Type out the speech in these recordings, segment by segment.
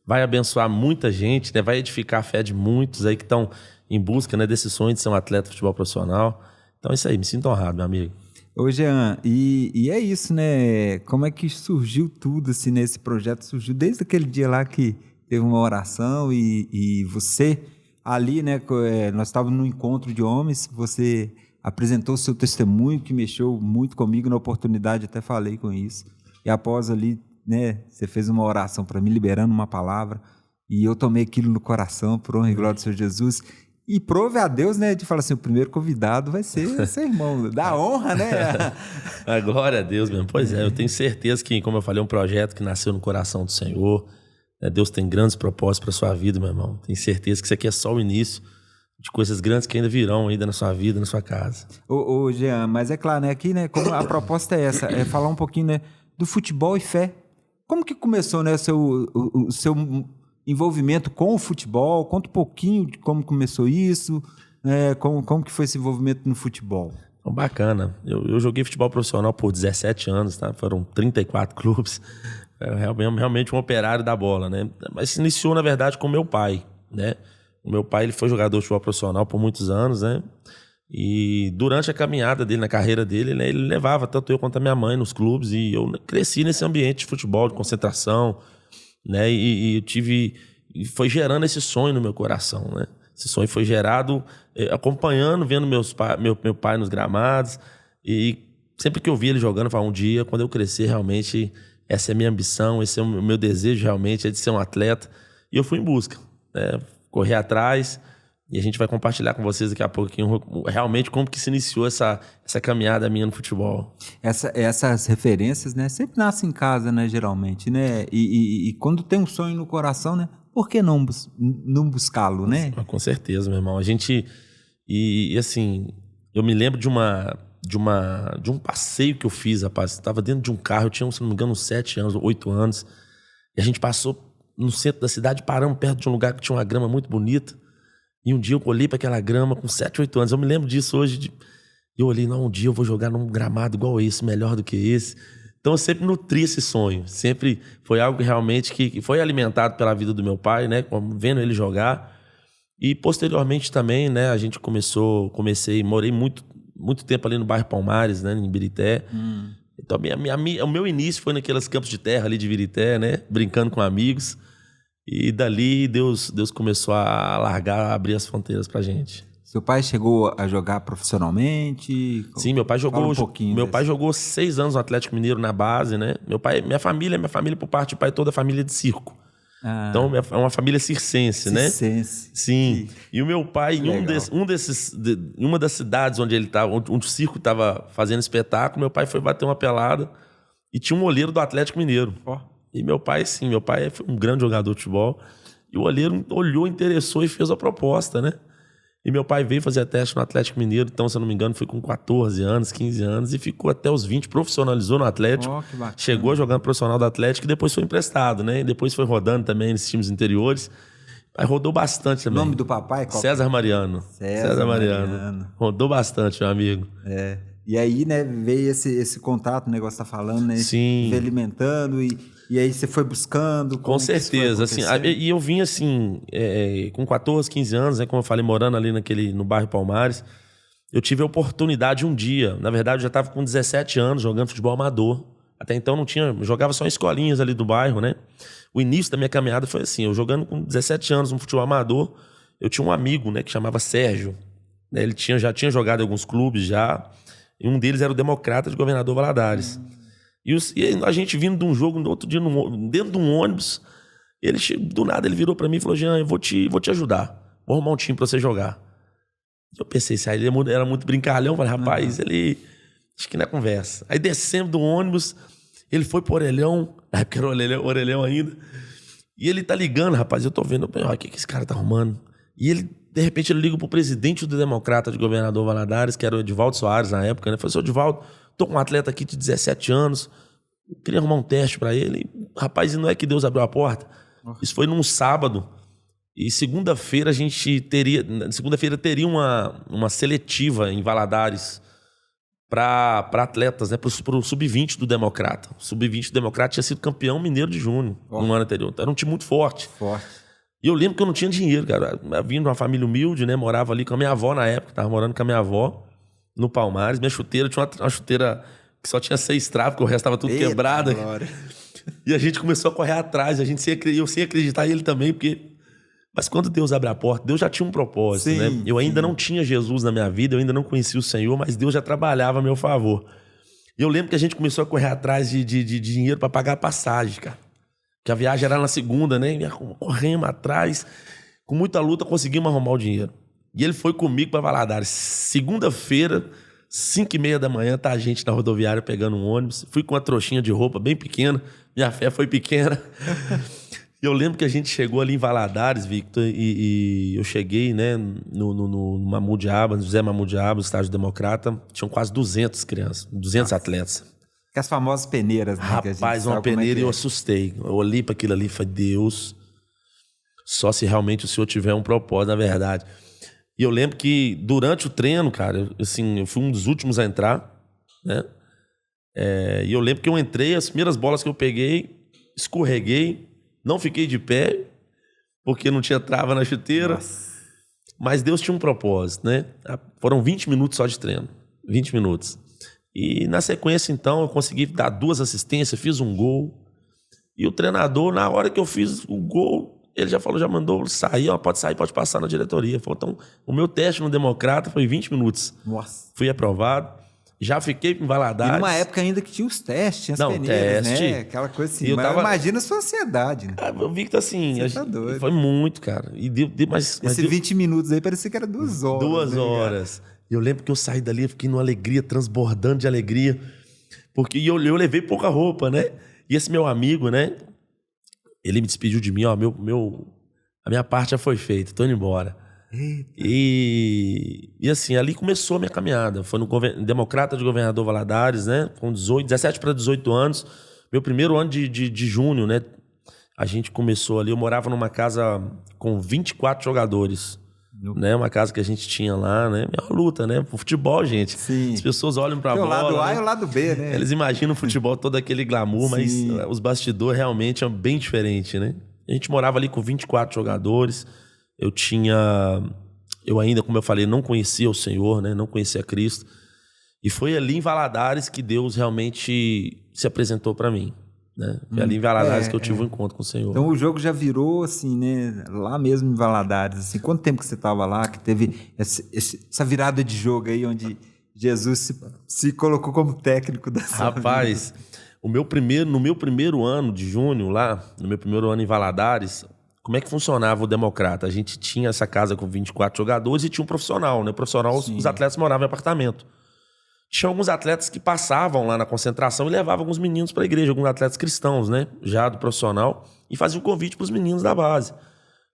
vai abençoar muita gente, né? Vai edificar a fé de muitos aí que estão em busca, né, desse sonho de ser um atleta de futebol profissional. Então é isso aí, me sinto honrado, meu amigo. Ô, Jean, e é isso, né? Como é que surgiu tudo, assim, nesse projeto? Surgiu desde aquele dia lá que teve uma oração e você ali, né? Nós estávamos no encontro de homens, você apresentou o seu testemunho que mexeu muito comigo na oportunidade, até falei com isso. E após ali, né? Você fez uma oração para mim, liberando uma palavra, e eu tomei aquilo no coração, por honra e glória do Senhor Jesus. E prove a Deus, né, de falar assim, o primeiro convidado vai ser seu irmão, da honra, né? A glória a Deus mesmo. Pois é, eu tenho certeza que, como eu falei, é um projeto que nasceu no coração do Senhor. Deus tem grandes propósitos para sua vida, meu irmão. Tenho certeza que isso aqui é só o início de coisas grandes que ainda virão ainda na sua vida, na sua casa. Ô, Jean, mas é claro, né, aqui, né, como a proposta é essa, é falar um pouquinho, né, do futebol e fé. Como que começou, né, o seu envolvimento com o futebol? Conta um pouquinho de como começou isso, como que foi esse envolvimento no futebol. Então, bacana. Eu joguei futebol profissional por 17 anos, tá? Foram 34 clubes. Realmente um operário da bola, né? Mas se iniciou, na verdade, com meu pai, né? O meu pai, ele foi jogador de futebol profissional por muitos anos, né? E durante a caminhada dele, na carreira dele, né, ele levava tanto eu quanto a minha mãe nos clubes, e eu cresci nesse ambiente de futebol, de concentração, né? E eu tive... E foi gerando esse sonho no meu coração, né? Esse sonho foi gerado acompanhando, vendo meu pai nos gramados. E sempre que eu via ele jogando, eu falava, um dia, quando eu crescer, realmente, essa é a minha ambição, esse é o meu desejo, realmente, é de ser um atleta. E eu fui em busca, né? Correr atrás. E a gente vai compartilhar com vocês daqui a pouquinho realmente como que se iniciou essa caminhada minha no futebol. Essas referências, né, sempre nascem em casa, né, geralmente, né? E quando tem um sonho no coração, né, por que não buscá-lo, né? Com certeza, meu irmão. A gente... E assim, eu me lembro de um passeio que eu fiz, rapaz. Eu estava dentro de um carro, eu tinha, se não me engano, uns 7 anos, 8 anos. E a gente passou no centro da cidade, paramos perto de um lugar que tinha uma grama muito bonita. E um dia eu olhei para aquela grama com 7, 8 anos. Eu me lembro disso hoje. Eu olhei, não, um dia eu vou jogar num gramado igual esse, melhor do que esse. Então eu sempre nutri esse sonho. Sempre foi algo realmente que foi alimentado pela vida do meu pai, né? Vendo ele jogar. E posteriormente também, né? A gente morei muito tempo ali no bairro Palmares, né? Em Ibirité. Então o meu início foi naqueles campos de terra ali de Ibirité, né? Brincando com amigos. E dali Deus começou a abrir as fronteiras pra gente. Seu pai chegou a jogar profissionalmente? Sim, meu pai jogou. Fala um pouquinho Meu pai jogou 6 anos no Atlético Mineiro na base, né? Minha família por parte de pai, toda a família de circo. Então é uma família circense, né? Circense. Sim. E o meu pai, em uma das cidades onde ele tava, onde o circo estava fazendo espetáculo, meu pai foi bater uma pelada e tinha um olheiro do Atlético Mineiro. E meu pai foi um grande jogador de futebol. E o olheiro olhou, interessou e fez a proposta, né? E meu pai veio fazer teste no Atlético Mineiro. Então, se eu não me engano, foi com 14 anos, 15 anos. E ficou até os 20, profissionalizou no Atlético. Que bacana. Chegou jogando profissional do Atlético e depois foi emprestado, né? E depois foi rodando também nesses times interiores. Aí rodou bastante também. O nome do papai? César Mariano. César Mariano. Rodou bastante, meu amigo. E aí, né, veio esse contato, o negócio tá falando, né? Sim. Veio alimentando e aí você foi buscando. Com certeza, assim, e eu vim assim, com 14, 15 anos, né, como eu falei, morando ali no bairro Palmares, eu tive a oportunidade um dia, na verdade eu já estava com 17 anos jogando futebol amador, até então não tinha, jogava só em escolinhas ali do bairro, né, o início da minha caminhada foi assim, eu jogando com 17 anos no futebol amador, eu tinha um amigo, né, que chamava Sérgio, né, ele já tinha jogado em alguns clubes já, e um deles era o Democrata de Governador Valadares. E a gente vindo de um jogo, no outro dia, dentro de um ônibus, do nada ele virou pra mim e falou, Jean, eu vou te ajudar. Vou arrumar um time pra você jogar. Eu pensei, se ele era muito brincalhão, falei, rapaz, ele... Acho que não é conversa. Aí descemos do ônibus, ele foi pro Orelhão, na época era Orelhão ainda, e ele tá ligando, rapaz, eu tô vendo, o que esse cara tá arrumando? E ele, de repente, ele liga pro presidente do Democrata de Governador Valadares, que era o Edivaldo Soares na época, né? Falei, seu Edivaldo, tô com um atleta aqui de 17 anos, eu queria arrumar um teste pra ele. Rapaz, e não é que Deus abriu a porta? Isso foi num sábado. E segunda-feira teria uma seletiva em Valadares para atletas, né? Pro Sub-20 do Democrata. O Sub-20 do Democrata tinha sido campeão mineiro de júnior no ano anterior. Era um time muito forte. E eu lembro que eu não tinha dinheiro, cara. Eu vim de uma família humilde, né? Morava ali com a minha avó na época. Tava morando com a minha avó no Palmares. Minha chuteira tinha uma chuteira que só tinha 6 travas, porque o resto tava tudo quebrado. E a gente começou a correr atrás. Eu sem acreditar ele também, porque... Mas quando Deus abre a porta, Deus já tinha um propósito, né? Eu ainda não tinha Jesus na minha vida, eu ainda não conhecia o Senhor, mas Deus já trabalhava a meu favor. E eu lembro que a gente começou a correr atrás de dinheiro para pagar a passagem, cara. Que a viagem era na segunda, né? E corremos atrás. Com muita luta, conseguimos arrumar o dinheiro. E ele foi comigo para Valadares. Segunda-feira, 5h30 da manhã, tá a gente na rodoviária pegando um ônibus. Fui com uma trouxinha de roupa bem pequena. Minha fé foi pequena. Eu lembro que a gente chegou ali em Valadares, Victor, e eu cheguei, né, no Mamudiaba, no José Mamudiaba, no Estádio Democrata. Tinham quase 200 crianças, 200 atletas. Que as famosas peneiras, né? Rapaz, uma peneira e eu assustei. Eu olhei para aquilo ali e falei, Deus, só se realmente o Senhor tiver um propósito, na verdade. E eu lembro que durante o treino, cara, assim, eu fui um dos últimos a entrar, né? E eu lembro que eu entrei, as primeiras bolas que eu peguei, escorreguei, não fiquei de pé, porque não tinha trava na chuteira. Nossa. Mas Deus tinha um propósito, né? Foram 20 minutos só de treino. 20 minutos. E na sequência, então, eu consegui dar 2 assistências, fiz um gol. E o treinador, na hora que eu fiz o gol, ele já falou, já mandou sair, ó, pode sair, pode passar na diretoria. Falou, então, o meu teste no Democrata foi 20 minutos. Nossa. Fui aprovado. Já fiquei em Valadares. E numa época ainda que tinha os testes, as peneiras, né? Aquela coisa assim. Mas imagina a sua ansiedade, né? Eu vi que tá assim... Tá doido. Foi muito, cara. E mas 20 minutos aí parecia que era 2 horas. 2 horas. E eu lembro que eu saí dali, eu fiquei numa alegria, transbordando de alegria. Porque eu levei pouca roupa, né? E esse meu amigo, né? Ele me despediu de mim, ó. A minha parte já foi feita, tô indo embora. E assim, ali começou a minha caminhada. Foi no Democrata de Governador Valadares, né? Com 17 para 18 anos. Meu primeiro ano de júnior, né? A gente começou ali. Eu morava numa casa com 24 jogadores. Né? Uma casa que a gente tinha lá, né? É uma luta, né? O futebol, gente. Sim. As pessoas olham pra bola. O lado A né? e o lado B, né? Eles imaginam o futebol todo aquele glamour, mas os bastidores realmente é bem diferente, né? A gente morava ali com 24 jogadores. Eu ainda, como eu falei, não conhecia o Senhor, né? Não conhecia Cristo. E foi ali em Valadares que Deus realmente se apresentou para mim, né? Foi ali em Valadares que eu tive um encontro com o Senhor. Então o jogo já virou assim, né? Lá mesmo em Valadares. Assim, quanto tempo que você estava lá, que teve essa virada de jogo aí, onde Jesus se colocou como técnico da sua vida? Rapaz, no meu primeiro ano de júnior lá, no meu primeiro ano em Valadares... Como é que funcionava o Democrata? A gente tinha essa casa com 24 jogadores e tinha um profissional, né? O profissional, os atletas moravam em apartamento. Tinha alguns atletas que passavam lá na concentração e levavam alguns meninos para a igreja, alguns atletas cristãos, né? Já do profissional, e faziam um convite para os meninos da base.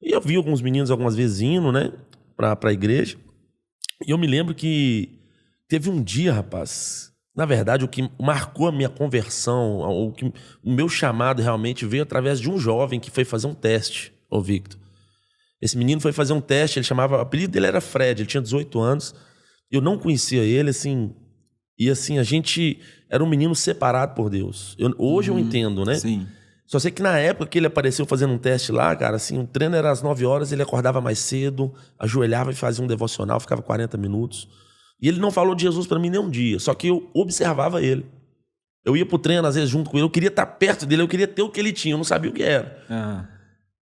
E eu vi alguns meninos algumas vezes indo, né? Para a igreja. E eu me lembro que teve um dia, rapaz... Na verdade, o que marcou a minha conversão, o meu chamado realmente veio através de um jovem que foi fazer um teste, ô Victor. Esse menino foi fazer um teste, o apelido dele era Fred, ele tinha 18 anos. Eu não conhecia ele, assim... E assim, a gente era um menino separado por Deus. Hoje eu entendo, né? Sim. Só sei que na época que ele apareceu fazendo um teste lá, cara, assim, o treino era às 9 horas, ele acordava mais cedo, ajoelhava e fazia um devocional, ficava 40 minutos. E ele não falou de Jesus para mim nem um dia, só que eu observava ele. Eu ia pro treino, às vezes, junto com ele, eu queria estar perto dele, eu queria ter o que ele tinha, eu não sabia o que era.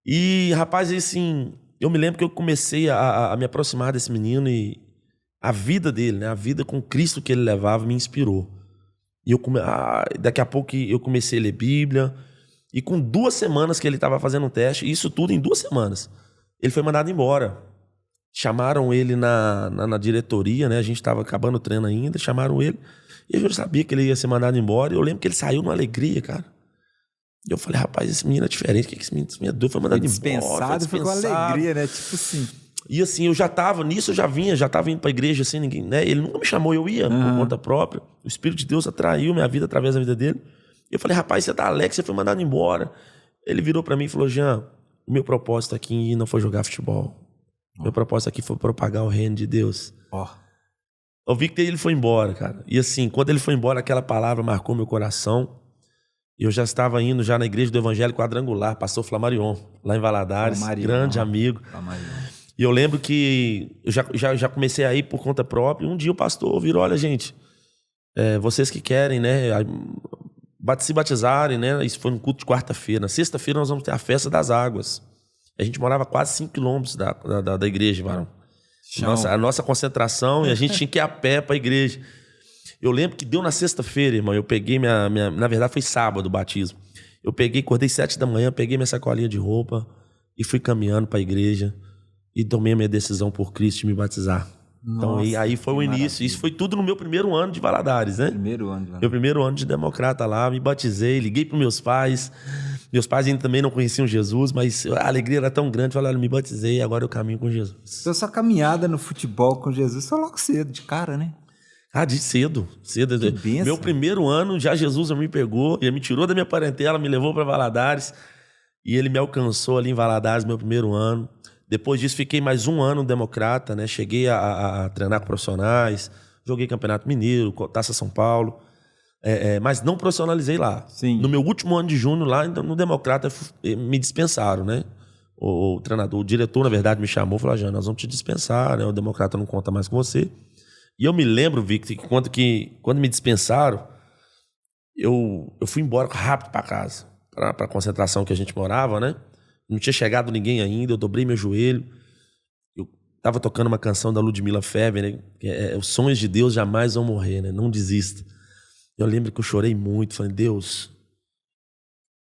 E, rapaz, assim, eu me lembro que eu comecei a me aproximar desse menino e a vida dele, né, a vida com Cristo que ele levava me inspirou. E daqui a pouco eu comecei a ler Bíblia, e com 2 semanas que ele estava fazendo um teste, isso tudo em 2 semanas, ele foi mandado embora. Chamaram ele na diretoria, né? A gente estava acabando o treino ainda, chamaram ele. E eu já sabia que ele ia ser mandado embora. E eu lembro que ele saiu numa alegria, cara. E eu falei, rapaz, esse menino é diferente. O que esse menino é doido? Foi mandado embora. Foi dispensado, foi com alegria, né? Tipo assim. E assim, eu já tava nisso, já tava indo pra igreja assim, ninguém, né? Ele nunca me chamou, eu ia por conta própria. O Espírito de Deus atraiu minha vida através da vida dele. E eu falei, rapaz, você tá alegre, você foi mandado embora. Ele virou pra mim e falou, Jean, o meu propósito aqui não foi jogar futebol. Meu propósito aqui foi propagar o reino de Deus. O Victor, ele foi embora, cara. E assim, quando ele foi embora, aquela palavra marcou meu coração. Eu já estava indo já na igreja do Evangelho Quadrangular, pastor Flamarion, lá em Valadares, grande amigo. E eu lembro que eu já comecei a ir por conta própria. E um dia o pastor virou, olha, gente, vocês que querem, né, se batizarem, né? Isso foi no culto de quarta-feira. Na sexta-feira nós vamos ter a festa das águas. A gente morava quase 5 quilômetros da igreja, varão. A nossa concentração, e a gente tinha que ir a pé para a igreja. Eu lembro que deu na sexta-feira, irmão. Eu peguei na verdade, foi sábado o batismo. Eu acordei 7 da manhã, peguei minha sacolinha de roupa e fui caminhando para a igreja e tomei a minha decisão por Cristo de me batizar. Nossa, então, aí foi o início. Maravilha. Isso foi tudo no meu primeiro ano de Valadares, né? Meu primeiro ano de democrata lá, me batizei, liguei para meus pais. Meus pais ainda também não conheciam Jesus, mas a alegria era tão grande. Falaram, me batizei, agora eu caminho com Jesus. Então, sua caminhada no futebol com Jesus foi logo cedo, de cara, né? De cedo. Meu primeiro ano, já Jesus me pegou, ele me tirou da minha parentela, me levou para Valadares, e ele me alcançou ali em Valadares, meu primeiro ano. Depois disso, fiquei mais um ano democrata, né? Cheguei a treinar com profissionais, joguei Campeonato Mineiro, Taça São Paulo, mas não profissionalizei lá. Sim. No meu último ano de junho, lá no Democrata, me dispensaram, né? O treinador, o diretor, na verdade, me chamou e falou, Jânio, nós vamos te dispensar, né? O Democrata não conta mais com você. E eu me lembro, Victor, que quando me dispensaram, eu fui embora rápido para casa, para a concentração que a gente morava, né? Não tinha chegado ninguém ainda, eu dobrei meu joelho. Eu estava tocando uma canção da Ludmilla Feber, né? Que os sonhos de Deus jamais vão morrer, né? Não desista. Eu lembro que eu chorei muito, falei, Deus,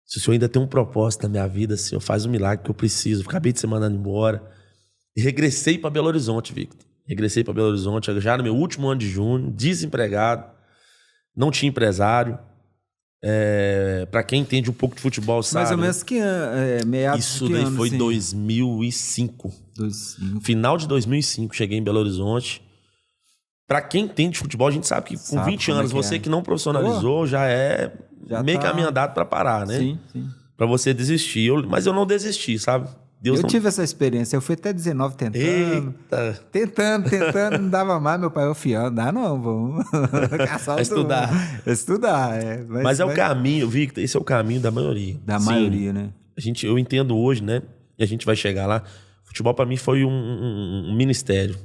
se o Senhor ainda tem um propósito na minha vida, Senhor, faz um milagre que eu preciso. Eu acabei de ser mandado embora. E regressei para Belo Horizonte, Victor. Regressei para Belo Horizonte, já no meu último ano de junho, desempregado, não tinha empresário. Para quem entende um pouco de futebol, sabe? Mais ou menos que meados Isso daí foi assim? 2005. Final de 2005, cheguei em Belo Horizonte. Para quem entende de futebol, a gente sabe que com 20 anos, você que não profissionalizou, já meio caminho andado para parar, né? Sim. Para você desistir. Mas eu não desisti, sabe? Eu tive essa experiência, eu fui até 19 tentando. Eita. Tentando, não dava mais, meu pai ofiando. Não, vamos estudar. Mas é o caminho, Victor, esse é o caminho da maioria. Maioria, né? Eu entendo hoje, né? E a gente vai chegar lá. Futebol para mim foi um ministério.